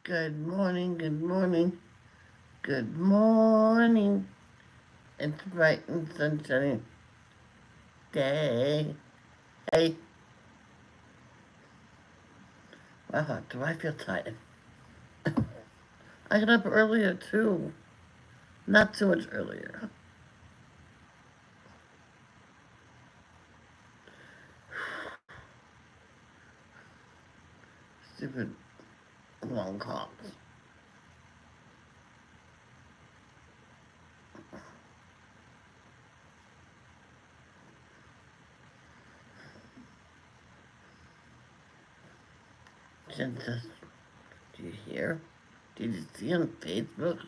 Good morning, good morning, good morning. It's bright and sunshiny day. Hey, wow, do I feel tired? I got up earlier too. Not too much earlier. Stupid long calls. Jen says, do you hear? Did you see on Facebook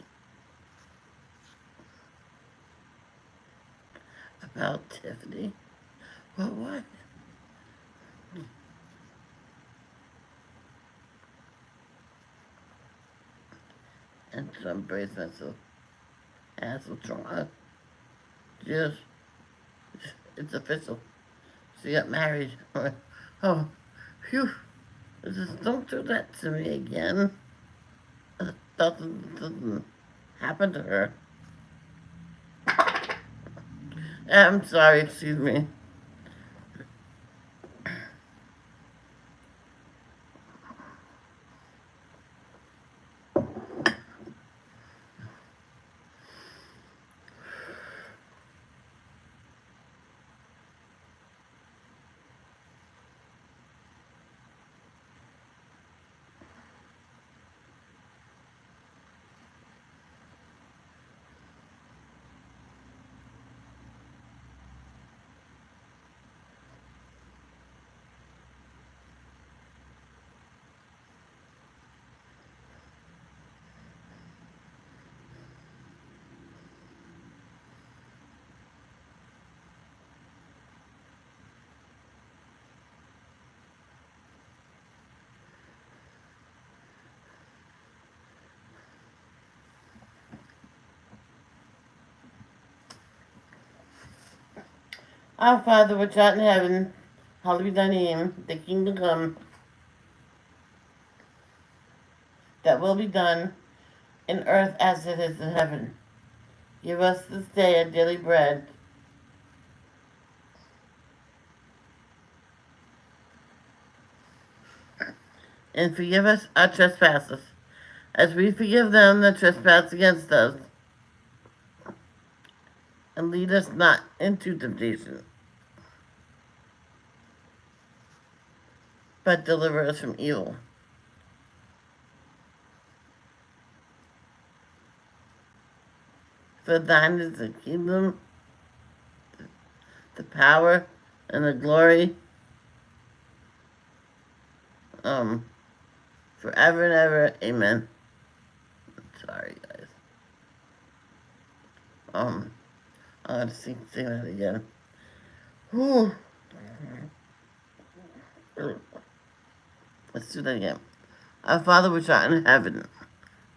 about Tiffany? What? And so I braced myself. Asked what's wrong. Just, it's official. She got married. Oh, phew. Just don't do that to me again. Doesn't happen to her. I'm sorry, excuse me. Our Father which art in heaven, hallowed be thy name. Thy kingdom come, that will be done in earth as it is in heaven. Give us this day our daily bread, and forgive us our trespasses, as we forgive them that trespass against us. And lead us not into temptation, but deliver us from evil. For thine is the kingdom, the power, and the glory, um, forever and ever. Amen. Sorry, guys. Um, I'm gonna sing that again. Whew. Let's do that again. Our Father which art in heaven,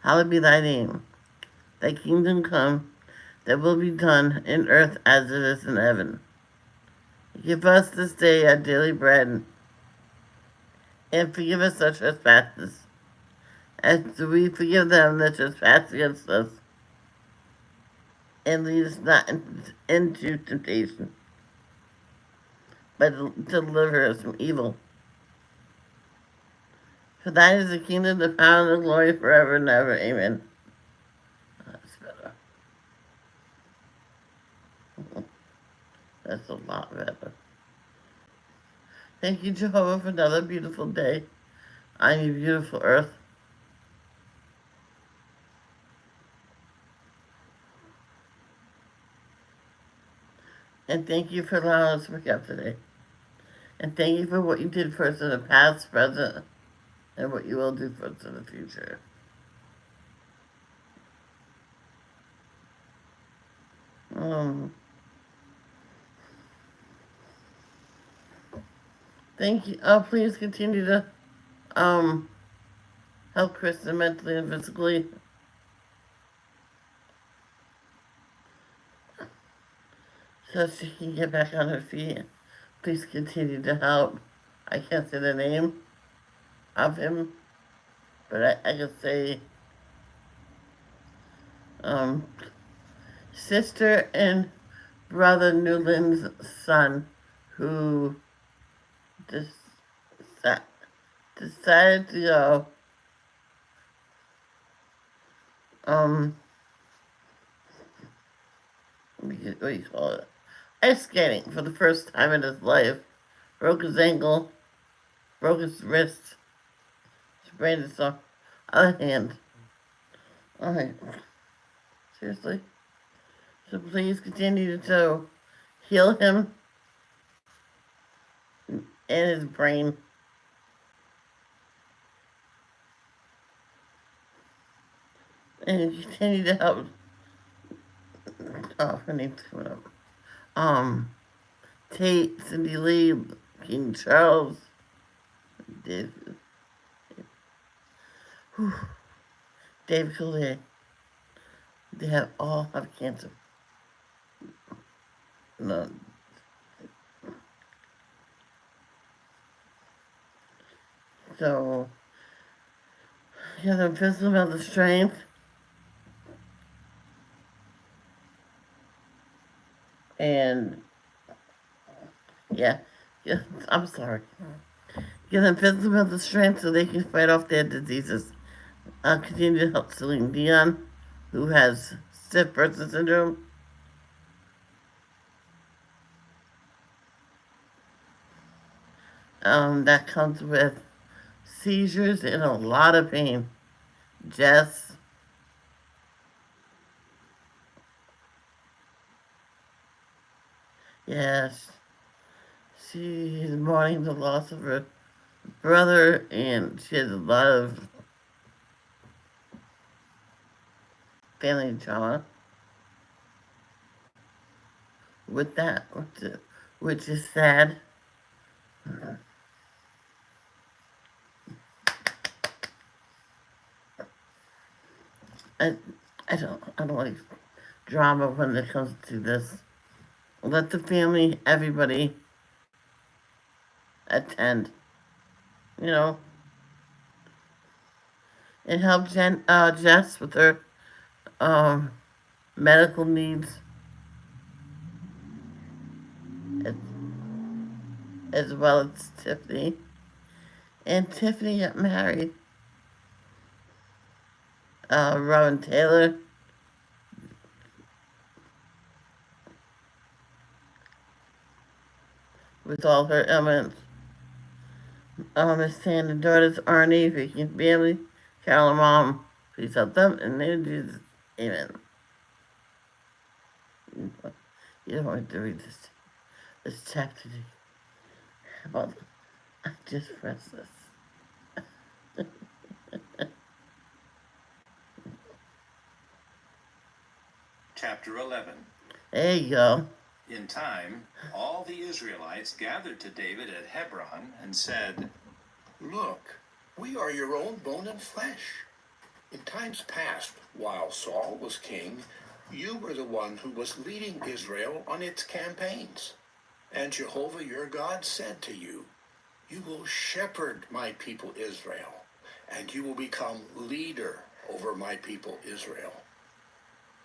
hallowed be thy name. Thy kingdom come, that will be done in earth as it is in heaven. Give us this day our daily bread, and forgive us our trespasses, as we forgive them that trespass against us. And lead us not into temptation, but deliver us from evil. For thine is the kingdom, the power, and the glory forever and ever. Amen. That's better. That's a lot better. Thank you, Jehovah, for another beautiful day on your beautiful earth. And thank you for allowing us to wake up today. And thank you for what you did for us in the past, present, and what you will do for us in the future. Um, Thank you. Oh, please continue to um, help Kristen mentally and physically, so she can get back on her feet. Please continue to help. I can't say the name of him. but I could say um, sister and brother Newland's son, who deci- decided to go um, what do you call it? Ice skating for the first time in his life. Broke his ankle, broke his wrist, sprained his other hand. Alright, seriously. So please continue to heal him and his brain. And continue to help. Oh, her name's coming up. Um, Tate, Cindy Lee, King Charles, Dave, whew, David Coulier. They have all have cancer. No. So, yeah, the physical mental strength and yeah, yeah, I'm sorry. Give them physical mental strength so they can fight off their diseases. Continue to help Celine Dion, who has stiff person syndrome. That comes with seizures and a lot of pain. Jess, yes, she's mourning the loss of her brother, and she has a lot of family trauma with that, which is sad. I, I don't like drama when it comes to this. Let the family, everybody, attend. You know, and help Jess with her um, medical needs as, as well as Tiffany. And Tiffany got married. Robin Taylor with all her elements. Miss Sandra daughters Arnie, Vicky and Bailey, Carol and Mom. Please help them in the name of Jesus. Amen. You don't want to read this chapter. How about I just press this? Chapter 11. There you go. In time, all the Israelites gathered to David at Hebron and said, "Look, we are your own bone and flesh. In times past, while Saul was king, you were the one who was leading Israel on its campaigns. And Jehovah your God said to you, 'You will shepherd my people Israel, and you will become leader over my people Israel.'"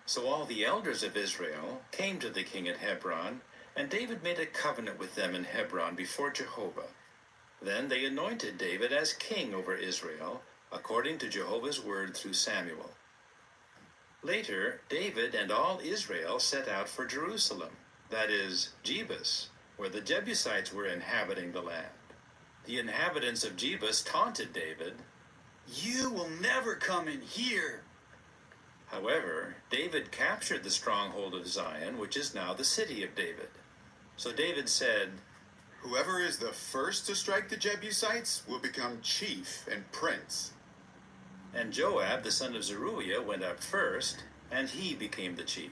So all the elders of Israel came to the king at Hebron, and David made a covenant with them in Hebron before Jehovah. Then they anointed David as king over Israel, according to Jehovah's word through Samuel. Later, David and all Israel set out for Jerusalem, that is, Jebus, where the Jebusites were inhabiting the land. The inhabitants of Jebus taunted David, "You will never come in here." However, David captured the stronghold of Zion, which is now the city of David. So David said, "Whoever is the first to strike the Jebusites will become chief and prince." And Joab, the son of Zeruiah, went up first, and he became the chief.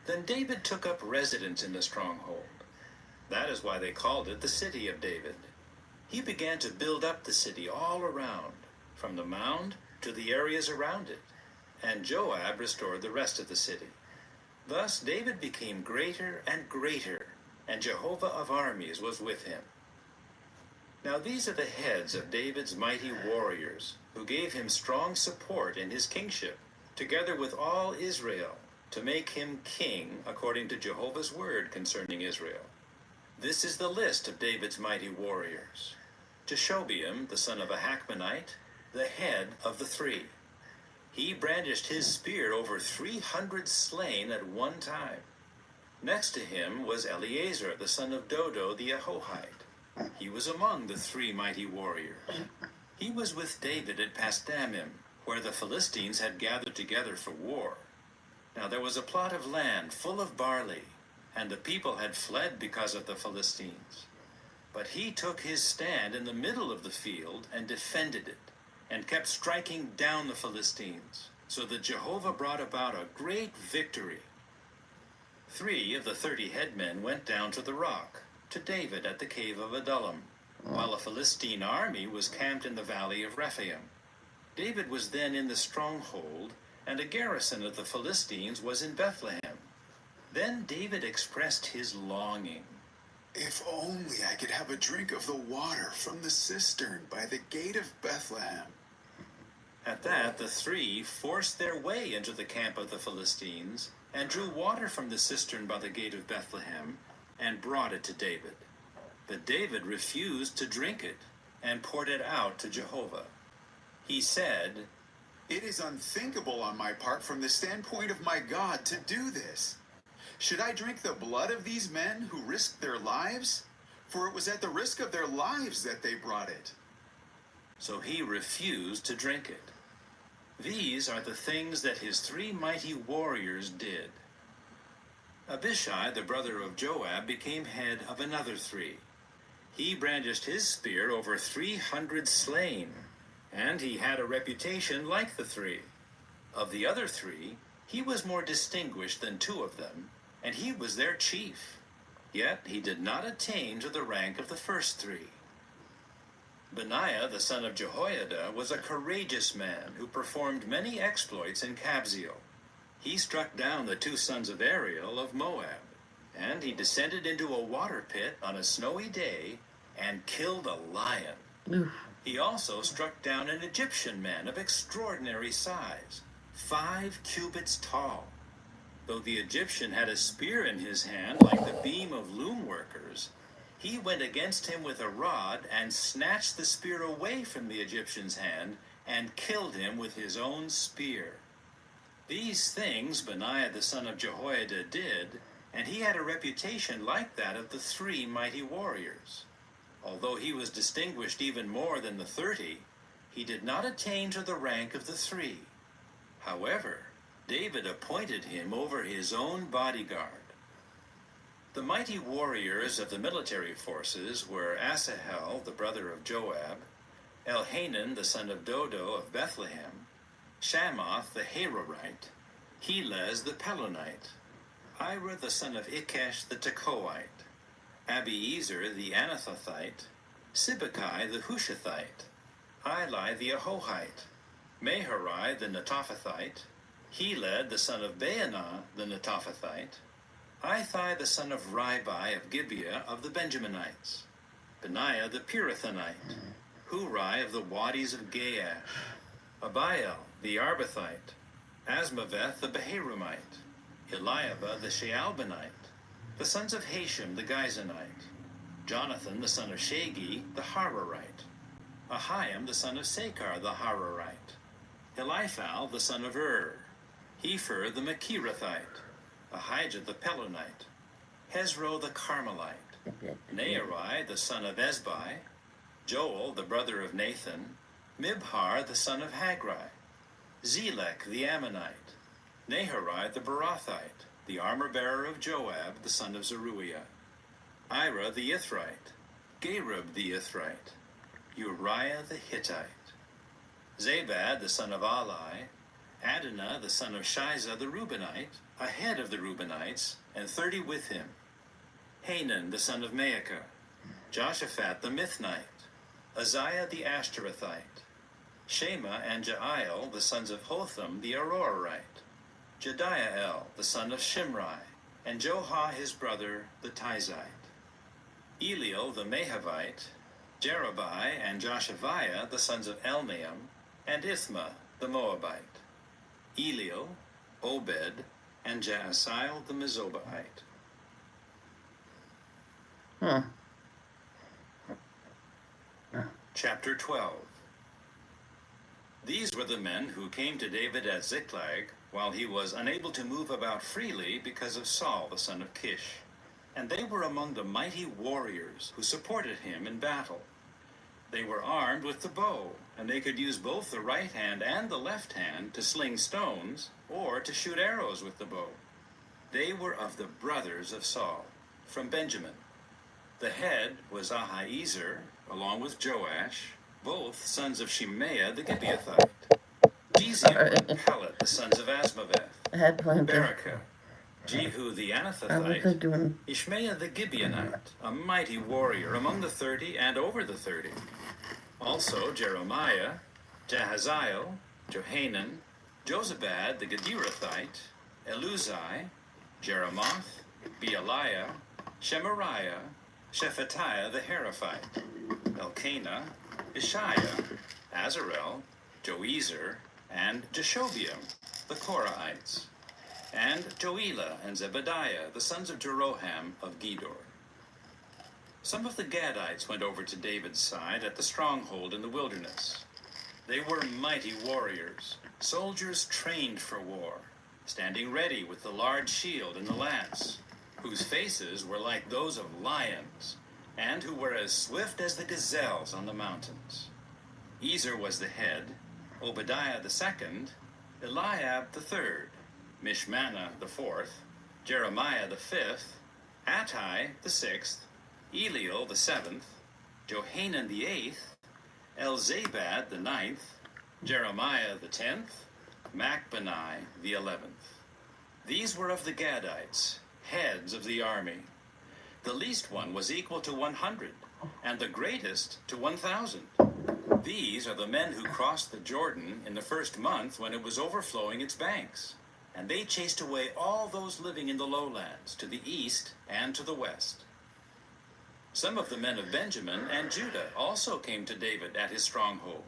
Then David took up residence in the stronghold. That is why they called it the city of David. He began to build up the city all around, from the mound to the areas around it. And Joab restored the rest of the city. Thus David became greater and greater, and Jehovah of armies was with him. Now these are the heads of David's mighty warriors, who gave him strong support in his kingship, together with all Israel, to make him king according to Jehovah's word concerning Israel. This is the list of David's mighty warriors. Jeshobeam, the son of a Hachmonite, the head of the three. He brandished his spear over 300 slain at one time. Next to him was Eleazar, the son of Dodo the Ahohite. He was among the three mighty warriors. He was with David at Pasdammim, where the Philistines had gathered together for war. Now there was a plot of land full of barley, and the people had fled because of the Philistines. But he took his stand in the middle of the field and defended it, and kept striking down the Philistines, so that Jehovah brought about a great victory. 3 of the 30 headmen went down to the rock, to David at the cave of Adullam, while a Philistine army was camped in the valley of Rephaim. David was then in the stronghold, and a garrison of the Philistines was in Bethlehem. Then David expressed his longing. If only I could have a drink of the water from the cistern by the gate of Bethlehem. At that, the 3 forced their way into the camp of the Philistines, and drew water from the cistern by the gate of Bethlehem, and brought it to David. But David refused to drink it, and poured it out to Jehovah. He said, It is unthinkable on my part from the standpoint of my God to do this. Should I drink the blood of these men who risked their lives? For it was at the risk of their lives that they brought it. So he refused to drink it. These are the things that his 3 mighty warriors did. Abishai, the brother of Joab, became head of another 3. He brandished his spear over 300 slain, and he had a reputation like the 3. Of the other 3, he was more distinguished than 2 of them, and he was their chief. Yet he did not attain to the rank of the first 3. Benaiah, the son of Jehoiada, was a courageous man who performed many exploits in Kabzeel. He struck down the 2 sons of Ariel of Moab, and he descended into a water pit on a snowy day and killed a lion. Oof. He also struck down an Egyptian man of extraordinary size, 5 cubits tall. Though the Egyptian had a spear in his hand like the beam of loom workers, he went against him with a rod and snatched the spear away from the Egyptian's hand and killed him with his own spear. These things Benaiah the son of Jehoiada did, and he had a reputation like that of the 3 mighty warriors. Although he was distinguished even more than the 30, he did not attain to the rank of the 3. However, David appointed him over his own bodyguard. The mighty warriors of the military forces were Asahel, the brother of Joab, Elhanan, the son of Dodo of Bethlehem, Shammoth the Harorite, Helez the Pelonite, Ira the son of Ikesh the Tekoite, Abiezer the Anathothite, Sibbecai the Hushathite, Eli the Ahohite, Maharai the Netophathite, Heled the son of Baanah the Netophathite, Ithai the son of Ribai of Gibeah of the Benjaminites, Benaiah the Pirathonite, Hurai of the Wadis of Gaash, Abiel the Arbathite, Asmaveth the Beharumite, Eliabah the Shaalbanite, the sons of Hashem the Gizonite, Jonathan the son of Shagi the Hararite, Ahiam the son of Sakar the Hararite, Eliphal the son of Hefer the Machirathite, Ahijah the Pelonite, Hezro the Carmelite, Naarai the son of Ezbai, Joel the brother of Nathan, Mibhar the son of Hagri, Zelek the Ammonite, Naharai the Barathite, the armor-bearer of Joab the son of Zeruiah, Ira the Ithrite, Gareb the Ithrite, Uriah the Hittite, Zabad the son of Ali, Adonah the son of Shiza the Reubenite, a head of the Reubenites, and 30 with him, Hanan the son of Maacah, Joshaphat the Mithnite, Uzziah the Ashtorethite, Shema and Jael the sons of Hotham the Arorite, Jediael the son of Shimri, and Johah his brother the Tizite, Eliel the Mahavite, Jerubai and Joshaviah, the sons of Elnaam, and Ithma, the Moabite, Eliel, Obed, and Jaasiel, the Mezobaite. Chapter 12. These were the men who came to David at Ziklag while he was unable to move about freely because of Saul, the son of Kish. And they were among the mighty warriors who supported him in battle. They were armed with the bow, and they could use both the right hand and the left hand to sling stones or to shoot arrows with the bow. They were of the brothers of Saul, from Benjamin. The head was Ahiezer, along with Joash, both sons of Shimea the Gibeathite. Jeziel and Pelet, the sons of Asmaveth. Berekah, Jehu the Anathethite, Ishmael the Gibeonite, a mighty warrior among the 30 and over the 30. Also Jeremiah, Jahaziel, Johanan, Jozabad the Gederathite, Eluzai, Jeremoth, Bealiah, Shemariah, Shephatiah the Heraphite, Elkanah, Ishiah, Azarel, Joezer, and Jeshobeam, the Korahites, and Joelah and Zebediah, the sons of Jeroham of Gedor. Some of the Gadites went over to David's side at the stronghold in the wilderness. They were mighty warriors, soldiers trained for war, standing ready with the large shield and the lance, whose faces were like those of lions, and who were as swift as the gazelles on the mountains. Ezer was the head, Obadiah the second, Eliab the third, Mishmannah the fourth, Jeremiah the fifth, Attai the sixth, Eliel the seventh, Johanan the eighth, Elzabad the ninth, Jeremiah the 10th, Machbanai the 11th. These were of the Gadites, heads of the army. The least one was equal to 100, and the greatest to 1,000. These are the men who crossed the Jordan in the first month when it was overflowing its banks, and they chased away all those living in the lowlands to the east and to the west. Some of the men of Benjamin and Judah also came to David at his stronghold.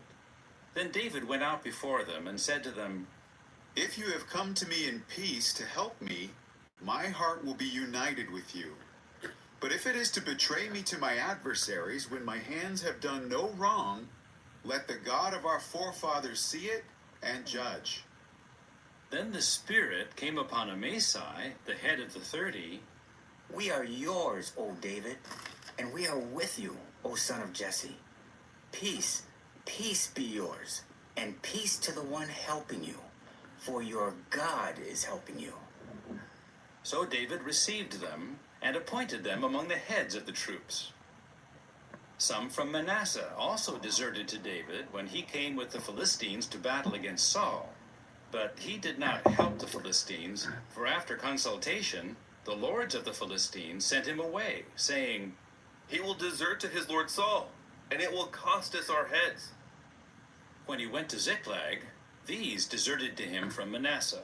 Then David went out before them and said to them, If you have come to me in peace to help me, my heart will be united with you. But if it is to betray me to my adversaries when my hands have done no wrong, let the God of our forefathers see it and judge. Then the Spirit came upon Amasai, the head of the 30. We are yours, O David, and we are with you, O son of Jesse. Peace, peace be yours, and peace to the one helping you, for your God is helping you. So David received them and appointed them among the heads of the troops. Some from Manasseh also deserted to David when he came with the Philistines to battle against Saul. But he did not help the Philistines, for after consultation, the lords of the Philistines sent him away, saying, He will desert to his lord Saul, and it will cost us our heads. When he went to Ziklag, these deserted to him from Manasseh: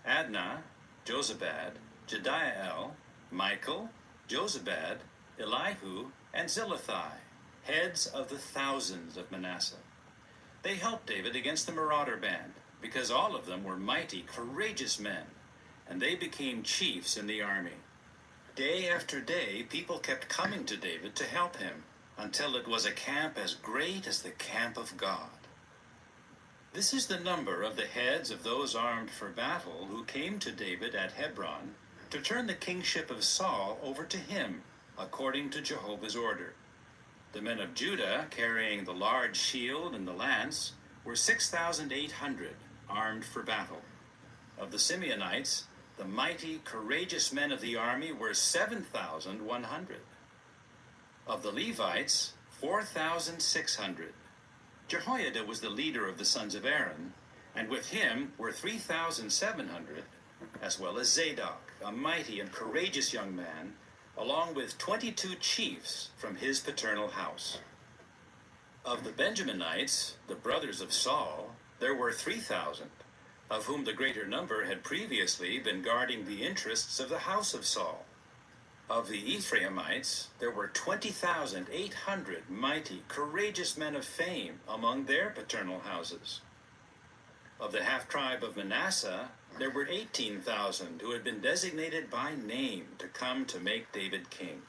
Adnah, Jozabad, Jediael, Michael, Jozabad, Elihu, and Zillethai, heads of the thousands of Manasseh. They helped David against the marauder band, because all of them were mighty, courageous men, and they became chiefs in the army. Day after day, people kept coming to David to help him, until it was a camp as great as the camp of God. This is the number of the heads of those armed for battle who came to David at Hebron to turn the kingship of Saul over to him, according to Jehovah's order. The men of Judah, carrying the large shield and the lance, were 6,800, armed for battle. Of the Simeonites, the mighty, courageous men of the army were 7,100. Of the Levites, 4,600. Jehoiada was the leader of the sons of Aaron, and with him were 3,700, as well as Zadok, a mighty and courageous young man, along with 22 chiefs from his paternal house. Of the Benjaminites, the brothers of Saul, there were 3,000, of whom the greater number had previously been guarding the interests of the house of Saul. Of the Ephraimites, there were 20,800 mighty, courageous men of fame among their paternal houses. Of the half-tribe of Manasseh, there were 18,000 who had been designated by name to come to make David king.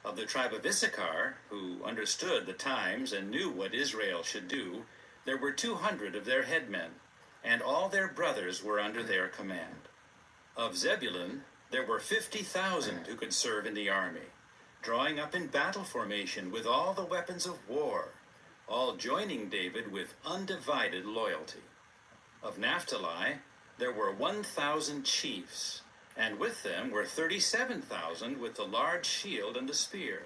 Of the tribe of Issachar, who understood the times and knew what Israel should do, there were 200 of their headmen, and all their brothers were under their command. Of Zebulun, there were 50,000 who could serve in the army, drawing up in battle formation with all the weapons of war, all joining David with undivided loyalty. Of Naphtali, there were 1,000 chiefs, and with them were 37,000 with the large shield and the spear.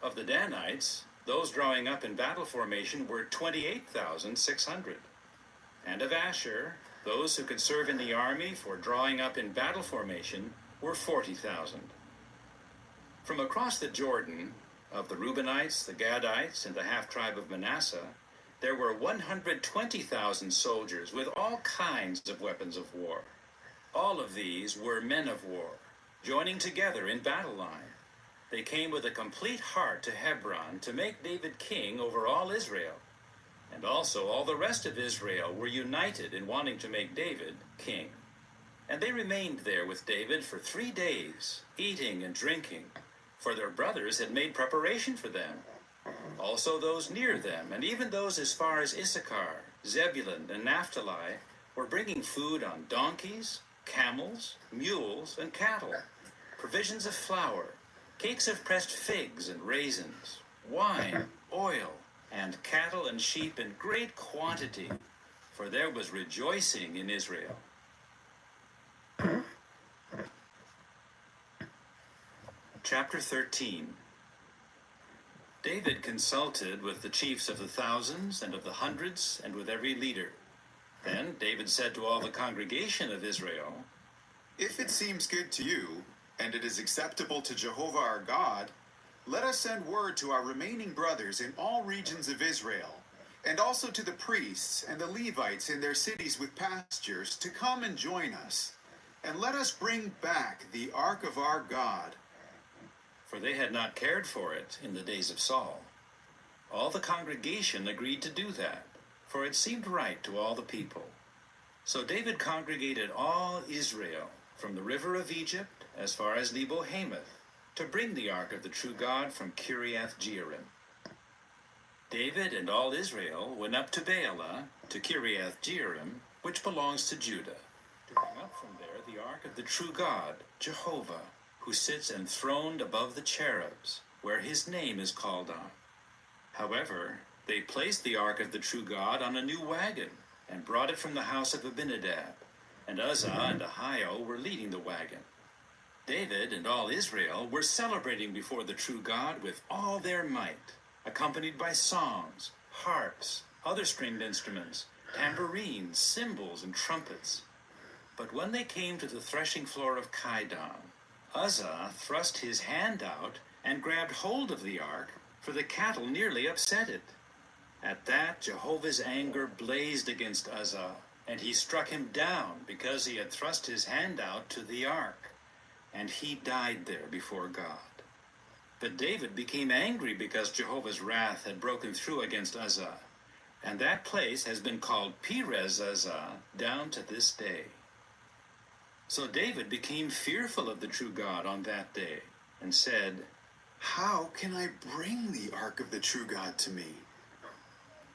Of the Danites, those drawing up in battle formation were 28,600. And of Asher, those who could serve in the army for drawing up in battle formation were 40,000. From across the Jordan, of the Reubenites, the Gadites, and the half-tribe of Manasseh, there were 120,000 soldiers with all kinds of weapons of war. All of these were men of war, joining together in battle line. They came with a complete heart to Hebron to make David king over all Israel. And also all the rest of Israel were united in wanting to make David king. And they remained there with David for 3 days, eating and drinking, for their brothers had made preparation for them. Also those near them, and even those as far as Issachar, Zebulun, and Naphtali, were bringing food on donkeys, camels, mules, and cattle, provisions of flour, cakes of pressed figs and raisins, wine, oil, and cattle and sheep in great quantity, for there was rejoicing in Israel. Chapter 13. David consulted with the chiefs of the thousands and of the hundreds and with every leader. Then David said to all the congregation of Israel, If it seems good to you, and it is acceptable to Jehovah our God, let us send word to our remaining brothers in all regions of Israel, and also to the priests and the Levites in their cities with pastures, to come and join us. And let us bring back the ark of our God. For they had not cared for it in the days of Saul. All the congregation agreed to do that, for it seemed right to all the people. So David congregated all Israel, from the river of Egypt as far as Lebo-Hamath, to bring the ark of the true God from Kiriath-Jearim. David and all Israel went up to Baalah, to Kiriath-Jearim, which belongs to Judah, to bring up from there the ark of the true God, Jehovah, who sits enthroned above the cherubs, where his name is called on. However, they placed the ark of the true God on a new wagon, and brought it from the house of Abinadab, and Uzzah and Ahio were leading the wagon. David and all Israel were celebrating before the true God with all their might, accompanied by songs, harps, other stringed instruments, tambourines, cymbals, and trumpets. But when they came to the threshing floor of Kidon, Uzzah thrust his hand out and grabbed hold of the ark, for the cattle nearly upset it. At that, Jehovah's anger blazed against Uzzah, and he struck him down because he had thrust his hand out to the ark, and he died there before God. But David became angry because Jehovah's wrath had broken through against Uzzah, and that place has been called Perez-Uzzah down to this day. So David became fearful of the true God on that day, and said, How can I bring the ark of the true God to me?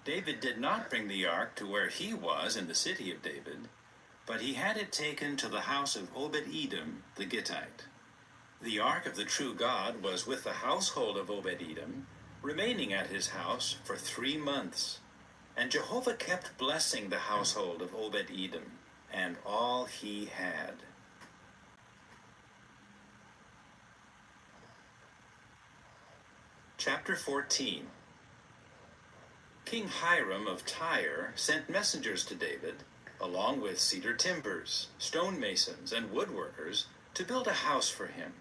David did not bring the ark to where he was in the city of David, but he had it taken to the house of Obed-Edom the Gittite. The ark of the true God was with the household of Obed-Edom, remaining at his house for 3 months. And Jehovah kept blessing the household of Obed-Edom and all he had. Chapter 14. King Hiram of Tyre sent messengers to David, along with cedar timbers, stonemasons, and woodworkers, to build a house for him.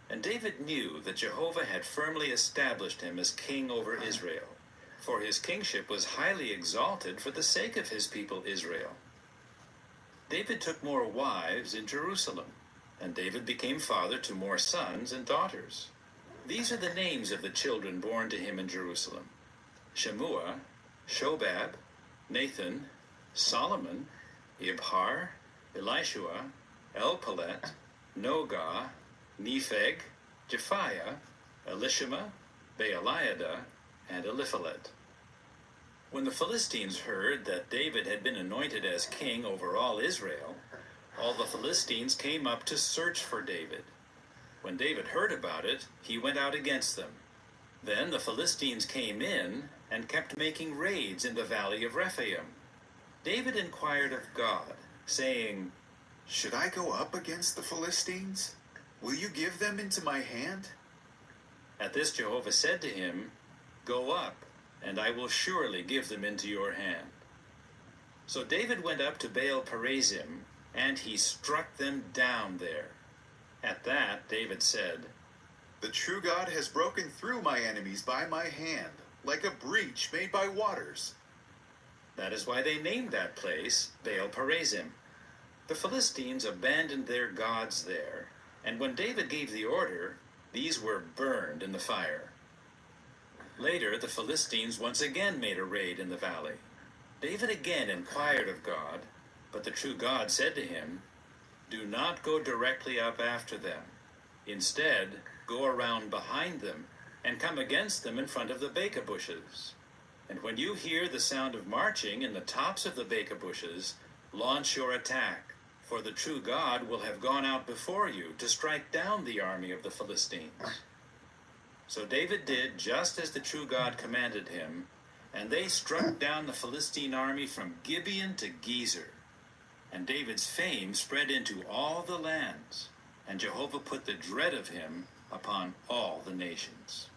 And David knew that Jehovah had firmly established him as king over Israel, for his kingship was highly exalted for the sake of his people Israel. David took more wives in Jerusalem, and David became father to more sons and daughters. These are the names of the children born to him in Jerusalem: Shemua, Shobab, Nathan, Solomon, Ibhar, Elishua, Elpalet, Nogah, Nepheg, Japhiah, Elishama, Baaliada, and Eliphalet. When the Philistines heard that David had been anointed as king over all Israel, all the Philistines came up to search for David. When David heard about it, he went out against them. Then the Philistines came in and kept making raids in the valley of Rephaim. David inquired of God, saying, Should I go up against the Philistines? Will you give them into my hand? At this Jehovah said to him, Go up, and I will surely give them into your hand. So David went up to Baal-perazim, and he struck them down there. At that David said, The true God has broken through my enemies by my hand, like a breach made by waters. That is why they named that place Baal-perazim. The Philistines abandoned their gods there, and when David gave the order, these were burned in the fire. Later, the Philistines once again made a raid in the valley. David again inquired of God, but the true God said to him, Do not go directly up after them. Instead, go around behind them and come against them in front of the beka bushes. And when you hear the sound of marching in the tops of the beka bushes, launch your attack, for the true God will have gone out before you to strike down the army of the Philistines. So David did just as the true God commanded him, and they struck down the Philistine army from Gibeon to Gezer. And David's fame spread into all the lands, and Jehovah put the dread of him upon all the nations.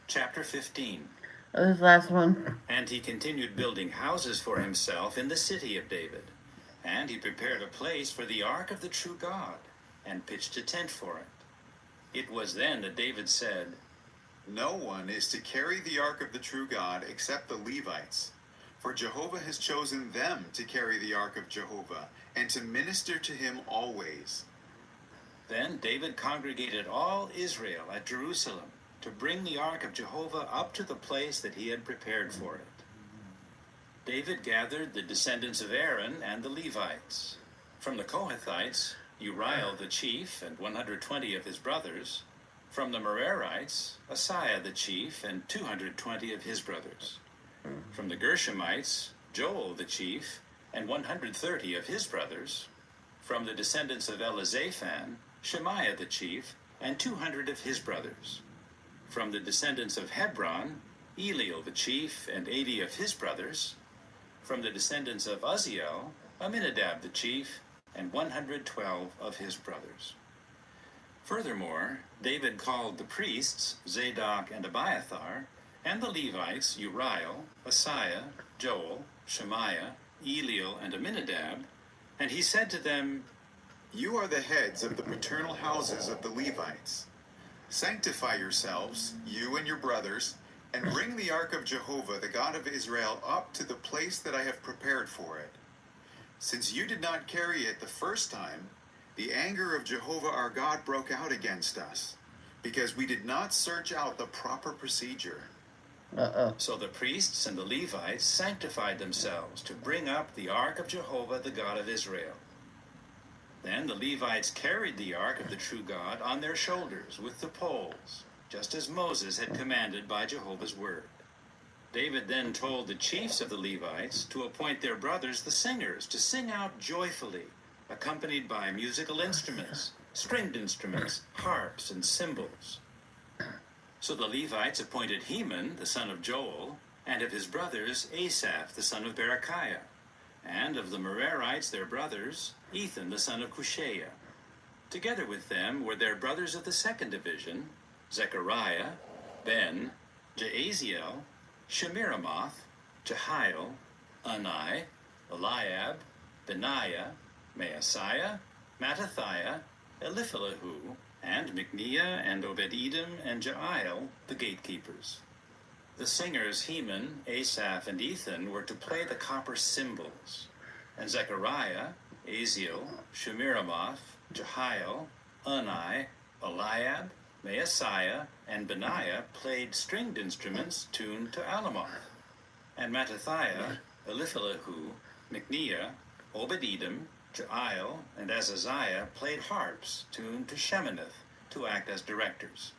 Chapter 15. This last one. And he continued building houses for himself in the city of David. And he prepared a place for the ark of the true God, and pitched a tent for it. It was then that David said, No one is to carry the ark of the true God except the Levites, for Jehovah has chosen them to carry the ark of Jehovah, and to minister to him always. Then David congregated all Israel at Jerusalem to bring the ark of Jehovah up to the place that he had prepared for it. David gathered the descendants of Aaron and the Levites. From the Kohathites, Uriel the chief and 120 of his brothers. From the Merarites, Asaiah the chief and 220 of his brothers. From the Gershomites, Joel the chief and 130 of his brothers. From the descendants of Elizaphan, Shemaiah the chief and 200 of his brothers. From the descendants of Hebron, Eliel the chief and 80 of his brothers. From the descendants of Uzziel, Aminadab the chief and 112 of his brothers. Furthermore, David called the priests, Zadok and Abiathar, and the Levites, Uriel, Asaiah, Joel, Shemaiah, Eliel, and Aminadab, and he said to them, You are the heads of the paternal houses of the Levites. Sanctify yourselves, you and your brothers, and bring the ark of Jehovah, the God of Israel, up to the place that I have prepared for it. Since you did not carry it the first time, the anger of Jehovah our God broke out against us, because we did not search out the proper procedure. So the priests and the Levites sanctified themselves to bring up the ark of Jehovah, the God of Israel. Then the Levites carried the ark of the true God on their shoulders with the poles, just as Moses had commanded by Jehovah's word. David then told the chiefs of the Levites to appoint their brothers the singers to sing out joyfully, accompanied by musical instruments, stringed instruments, harps, and cymbals. So the Levites appointed Heman, the son of Joel, and of his brothers Asaph, the son of Berechiah, and of the Merarites their brothers, Ethan, the son of Cushaiah. Together with them were their brothers of the second division, Zechariah, Ben, Jaaziel, Shemiramoth, Jehiel, Unai, Eliab, Benaiah, Maaseiah, Mattithiah, Eliphalahu, and Micneiah and Obed-Edom and Jael, the gatekeepers. The singers Heman, Asaph, and Ethan were to play the copper cymbals, and Zechariah, Aziel, Shemiramoth, Jehiel, Unai, Eliab, Maaseiah, and Benaiah played stringed instruments tuned to Alamoth, and Mattithiah, Eliphalahu, Micneiah, Obed-Edom, Jeiel, and Azaziah played harps tuned to Sheminith to act as directors.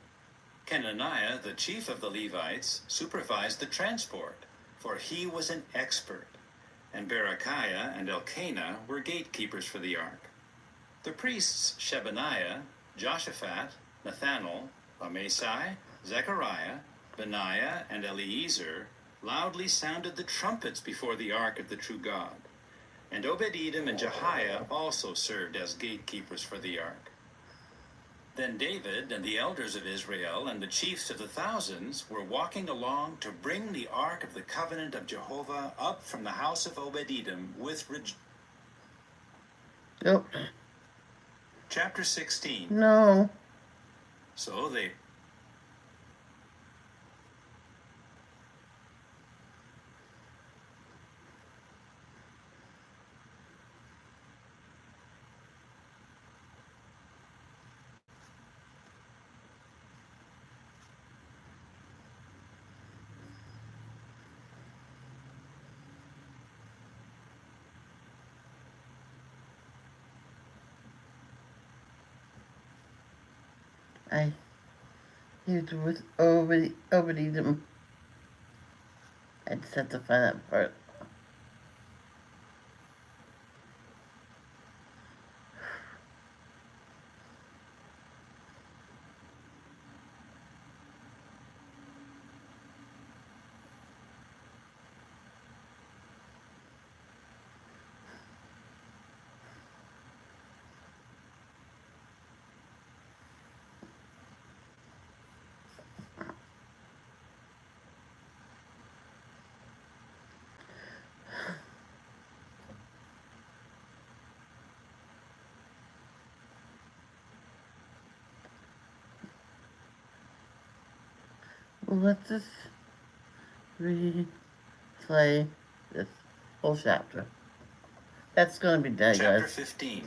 Kenaniah, the chief of the Levites, supervised the transport, for he was an expert, and Berechiah and Elkanah were gatekeepers for the ark. The priests Shebaniah, Joshaphat, Nathanael, Amasai, Zechariah, Benaiah, and Eliezer loudly sounded the trumpets before the ark of the true God, and Obed-Edom and Jehiah also served as gatekeepers for the ark. Then David and the elders of Israel and the chiefs of the thousands were walking along to bring the ark of the covenant of Jehovah up from the house of Obed-Edom with Yep. Chapter 16. No. So they I used with Obed-Edom. I just have to find that part. Well, let's just replay this whole chapter. That's going to be dead, Chapter guys. 15.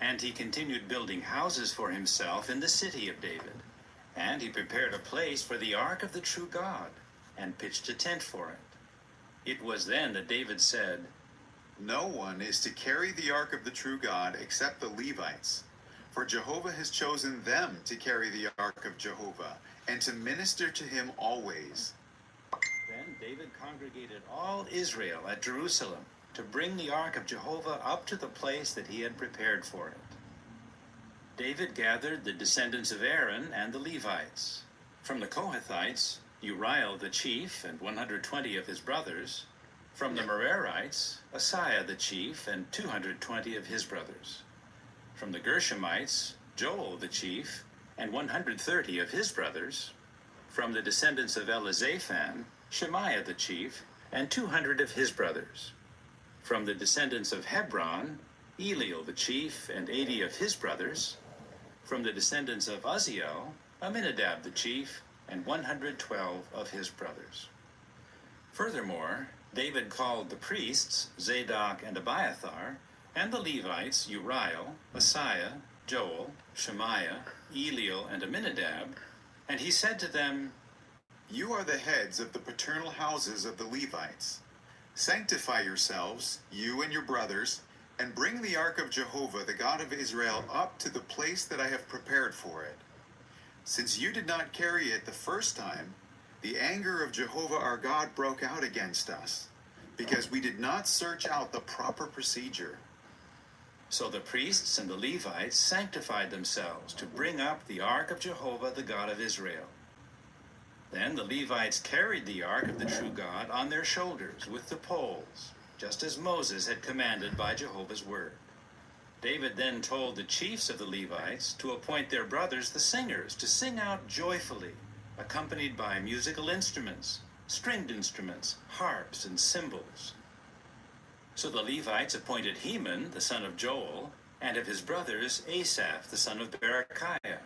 And he continued building houses for himself in the city of David. And he prepared a place for the ark of the true God, and pitched a tent for it. It was then that David said, No one is to carry the ark of the true God except the Levites, for Jehovah has chosen them to carry the ark of Jehovah and to minister to him always. Then David congregated all Israel at Jerusalem to bring the ark of Jehovah up to the place that he had prepared for it. David gathered the descendants of Aaron and the Levites. From the Kohathites, Uriel the chief and 120 of his brothers. From the Merarites, Asaiah the chief and 220 of his brothers. From the Gershomites, Joel the chief and 130 of his brothers. From the descendants of Elizaphan, Shemaiah the chief and 200 of his brothers. From the descendants of Hebron, Eliel the chief and 80 of his brothers. From the descendants of Uzziel, Aminadab the chief and 112 of his brothers. Furthermore, David called the priests Zadok and Abiathar, and the Levites Uriel, Asaiah, Joel, Shemaiah, Eliel, and Aminadab, and he said to them, You are the heads of the paternal houses of the Levites. Sanctify yourselves, you and your brothers, and bring the ark of Jehovah, the God of Israel, up to the place that I have prepared for it. Since you did not carry it the first time, the anger of Jehovah our God broke out against us, because we did not search out the proper procedure. So the priests and the Levites sanctified themselves to bring up the ark of Jehovah, the God of Israel. Then the Levites carried the ark of the true God on their shoulders with the poles, just as Moses had commanded by Jehovah's word. David then told the chiefs of the Levites to appoint their brothers the singers to sing out joyfully, accompanied by musical instruments, stringed instruments, harps, and cymbals. So the Levites appointed Heman, the son of Joel, and of his brothers Asaph, the son of Berechiah,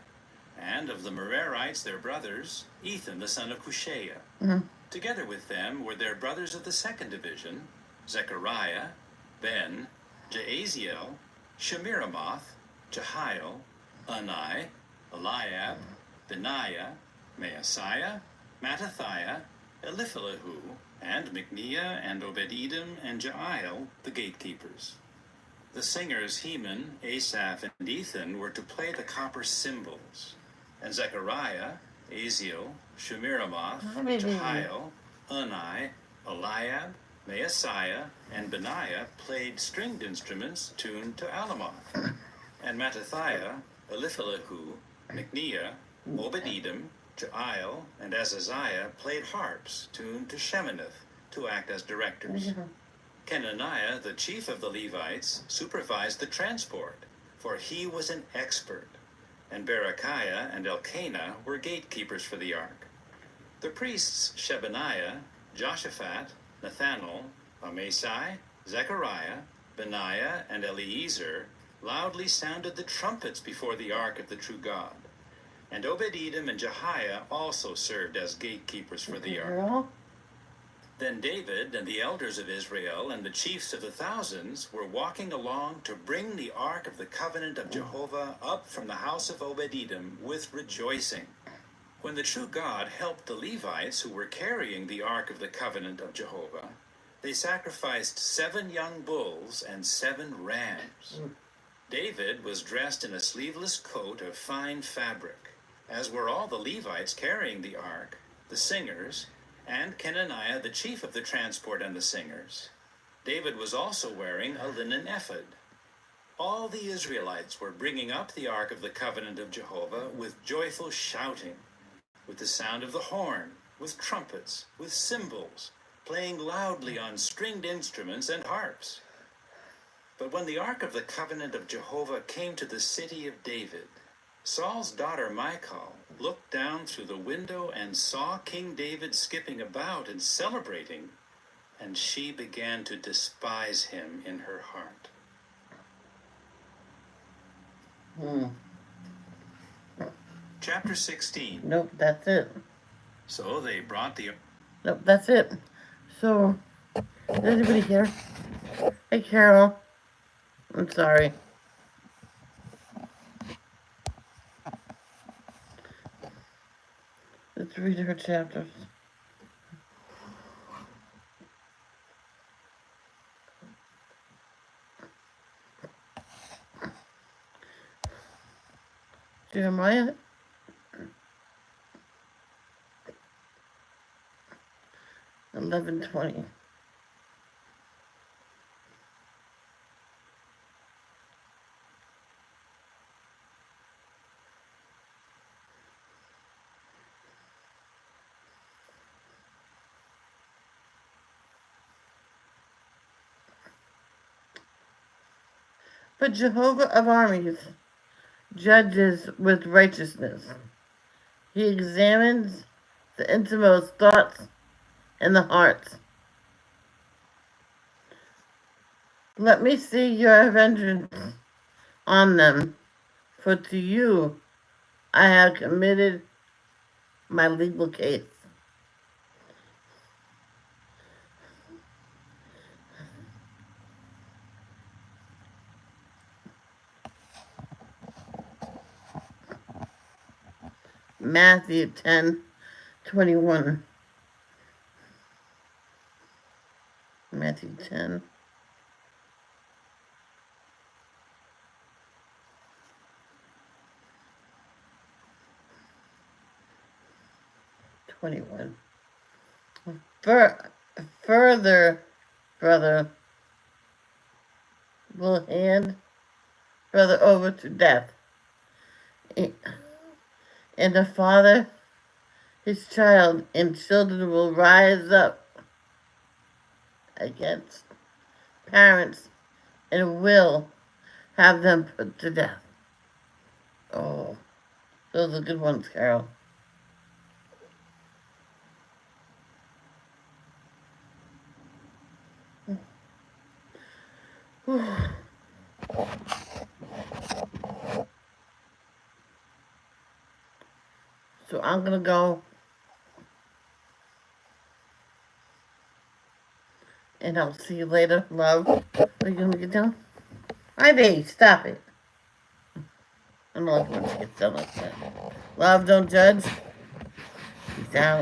And of the Merarites their brothers, Ethan the son of Cushaiah. Together with them were their brothers of the second division, Zechariah, Ben, Jaaziel, Shemiramoth, Jehiel, Unai, Eliab, Benaiah, Maaseiah, Mattithiah, Eliphalahu, and Micneiah, and Obed-Edom, and Jael, the gatekeepers. The singers Heman, Asaph, and Ethan were to play the copper cymbals, and Zechariah, Aziel, Shemiramoth, Jehiel, Unai, Eliab, Maaseiah, and Benaiah played stringed instruments tuned to Alamoth, and Mattithiah, Eliphalahu, Micneiah, Obed-Edom, Jael, and Azaziah played harps tuned to Sheminith to act as directors. Kenaniah, the chief of the Levites, supervised the transport, for he was an expert, and Berechiah and Elkanah were gatekeepers for the ark. The priests Shebaniah, Joshaphat, Nathanael, Amasai, Zechariah, Benaiah, and Eliezer loudly sounded the trumpets before the ark of the true God. And Obed-Edom and Jehiah also served as gatekeepers for the ark. Then David and the elders of Israel and the chiefs of the thousands were walking along to bring the ark of the covenant of Jehovah up from the house of Obed-Edom with rejoicing. When the true God helped the Levites who were carrying the ark of the covenant of Jehovah, they sacrificed 7 young bulls and 7 rams. David was dressed in a sleeveless coat of fine fabric, as were all the Levites carrying the ark, the singers, and Kenaniah, the chief of the transport and the singers. David was also wearing a linen ephod. All the Israelites were bringing up the ark of the covenant of Jehovah with joyful shouting, with the sound of the horn, with trumpets, with cymbals, playing loudly on stringed instruments and harps. But when the ark of the covenant of Jehovah came to the city of David, Saul's daughter Michal looked down through the window and saw King David skipping about and celebrating, and she began to despise him in her heart. Chapter 16. Nope, that's it. So they brought the... Nope, that's it. So, is anybody here? Hey, Carol. I'm sorry. Let's read her chapters. Jeremiah 11:20. But Jehovah of armies judges with righteousness. He examines the innermost thoughts and the hearts. Let me see your vengeance on them, for to you I have committed my legal case. Matthew 10:21. Matthew 10. Further, brother will hand brother over to death, and the father his child, and children will rise up against parents and will have them put to death. Oh, those are good ones, Carol. So I'm going to go. And I'll see you later, love. Are you going to get down? Ivy, stop it. I'm not going to get done like that. Love, don't judge. Peace out.